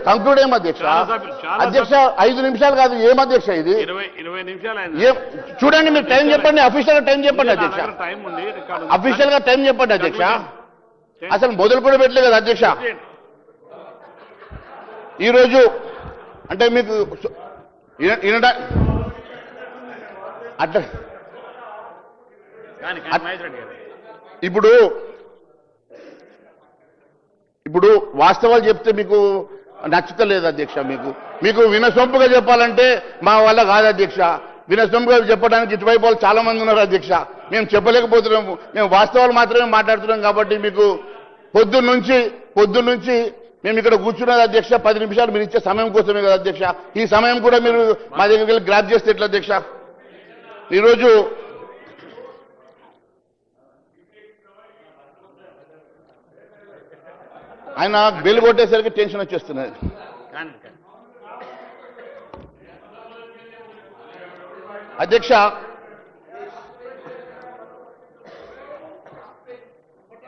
Conclude ఏం అధ్యక్ష? అధ్యక్ష 5 నిమిషాలు కాదు, ఏం అధ్యక్ష ఇది? 20 నిమిషాలు చూడండి, మీరు టైం చెప్పండి, అఫీషియల్ గా టైం చెప్పండి అధ్యక్ష. అఫీషియల్ గా టైం చెప్పండి అధ్యక్ష. అసలు మొదలు కూడా పెట్టలేదు కదా అధ్యక్ష. ఈరోజు అంటే మీకు అట్లా ఇప్పుడు వాస్తవాలు చెప్తే మీకు నచ్చుతలేదు అధ్యక్ష. మీకు వినసొంపుగా చెప్పాలంటే మా వల్ల కాదు అధ్యక్ష. వినసొంపుగా చెప్పడానికి ఇటువైపు వాళ్ళు చాలా మంది ఉన్నారు అధ్యక్ష. మేము చెప్పలేకపోతున్నాము. మేము వాస్తవాలు మాత్రమే మాట్లాడుతున్నాం కాబట్టి మీకు పొద్దున్నుంచి మేము ఇక్కడ కూర్చున్నది అధ్యక్ష 10 నిమిషాలు మీరు ఇచ్చే సమయం కోసమే కదా అధ్యక్ష. ఈ సమయం కూడా మీరు మా దగ్గరికి వెళ్ళి గ్రాప్ చేస్తే ఎట్లా అధ్యక్ష? ఈరోజు ఆయన బెల్ కొట్టేసరికి టెన్షన్ వచ్చేస్తున్నది. అధ్యక్ష,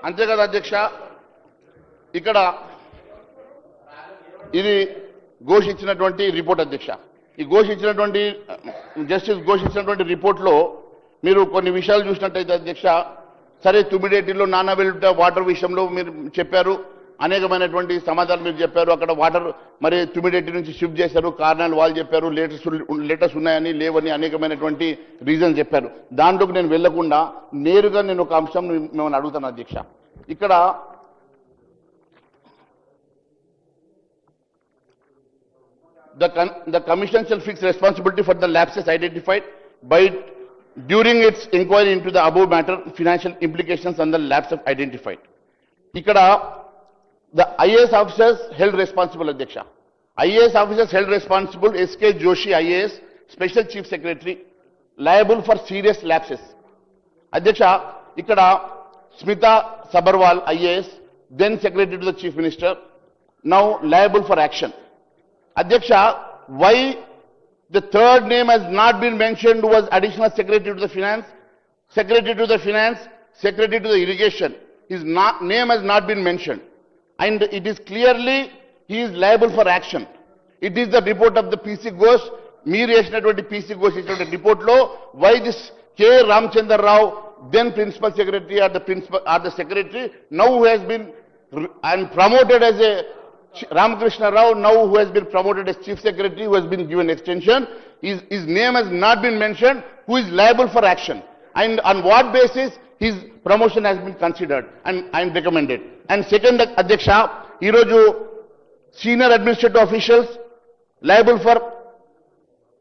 అంతే కదా అధ్యక్ష. ఇక్కడ ఇది ఘోషించినటువంటి రిపోర్ట్ అధ్యక్ష. ఈ జస్టిస్ ఘోషించినటువంటి రిపోర్ట్లో మీరు కొన్ని విషయాలు చూసినట్టయితే అధ్యక్ష, సరే తుమ్మిడేటిలో నానవెల్ట వాటర్ విషయంలో మీరు చెప్పారు, అనేకమైనటువంటి సమాధానాలు మీరు చెప్పారు. అక్కడ వాటర్ మరి తుమ్మిడేటి నుంచి షిఫ్ట్ చేశారు, కారణాలు వాళ్ళు చెప్పారు, లేటెస్ట్ ఉన్నాయని లేవని అనేకమైనటువంటి రీజన్ చెప్పారు. దాంట్లోకి నేను వెళ్లకుండా నేరుగా నేను ఒక అంశం మిమ్మల్ని అడుగుతాను అధ్యక్ష. ఇక్కడ the commission shall fix responsibility for the lapses identified during its inquiry into the above matter, financial implications and the lapses identified. ఇక్కడ the IAS officers held responsible అధ్యక్ష. IAS officers held responsible SK Joshi IAS, Special Chief Secretary, liable for serious lapses. అధ్యక్ష, ఇక్కడ Smita Sabharwal IAS, then Secretary to the Chief Minister, now liable for action. Adhyaksha, why the third name has not been mentioned was Additional Secretary to the Finance, Secretary to the Finance, Secretary to the Irrigation. His name has not been mentioned. And it is clearly he is liable for action. It is the report of the PC Ghosh, Meer Yeshnatvanti PC Ghosh issued report lo, why this K. Ramchandra Rao, then Principal Secretary or the Secretary, now who has been and promoted as a Ramakrishna Rao, now who has been promoted as Chief Secretary, who has been given extension, his name has not been mentioned, who is liable for action, and on what basis his promotion has been considered and recommended. And second, Adhyaksha, ఈరోజు senior administrative officials liable for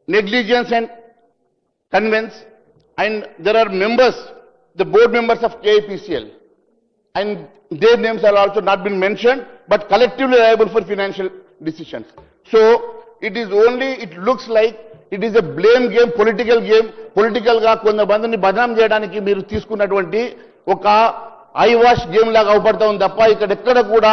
negligence and conveyance, and there are members, the board members of KIPCL, and their names have also not been mentioned, but collectively liable for financial decisions. So it looks like it is a blame game, political గా కొంతమందిని బదనాం చేయడానికి మీరు తీసుకున్నటువంటి ఒక I wash game లాగా అవపడతా ఉంది తప్ప ఇక్కడ ఎక్కడ కూడా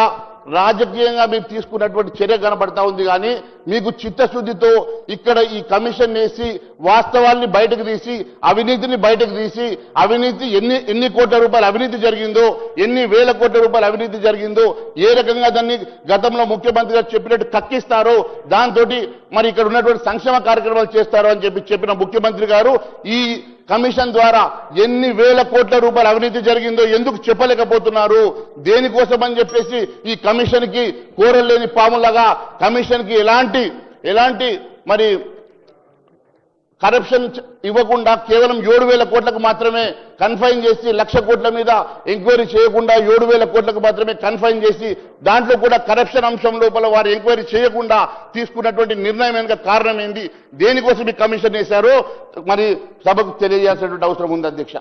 రాజకీయంగా మీరు తీసుకున్నటువంటి చర్య కనబడతా ఉంది. కానీ మీకు చిత్తశుద్ధితో ఇక్కడ ఈ కమిషన్ వేసి వాస్తవాల్ని బయటకు తీసి అవినీతిని బయటకు తీసి అవినీతి ఎన్ని కోట్ల రూపాయలు అవినీతి జరిగిందో, ఎన్ని వేల కోట్ల రూపాయలు అవినీతి జరిగిందో, ఏ రకంగా దాన్ని గతంలో ముఖ్యమంత్రి గారు చెప్పినట్టు కక్కిస్తారో, దాంతో మరి ఇక్కడ ఉన్నటువంటి సంక్షేమ కార్యక్రమాలు చేస్తారో అని చెప్పిన ముఖ్యమంత్రి గారు ఈ కమిషన్ ద్వారా ఎన్ని వేల కోట్ల రూపాయలు అవినీతి జరిగిందో ఎందుకు చెప్పలేకపోతున్నారు? దేనికోసం అని చెప్పేసి ఈ కమిషన్ కి కూరలేని పాములాగా కమిషన్ కి ఎలాంటి మరి కరప్షన్ ఇవ్వకుండా కేవలం 7,000 కోట్లకు మాత్రమే కన్ఫైన్ చేసి 1,00,000 కోట్ల మీద ఎంక్వైరీ చేయకుండా 7,000 కోట్లకు మాత్రమే కన్ఫైన్ చేసి దాంట్లో కూడా కరప్షన్ అంశం లోపల వారు ఎంక్వైరీ చేయకుండా తీసుకున్నటువంటి నిర్ణయం వెనుక కారణం ఏంది? దేనికోసం ఈ కమిషన్ వేశారో మరి సభకు తెలియజేయాల్సినటువంటి అవసరం ఉంది అధ్యక్ష.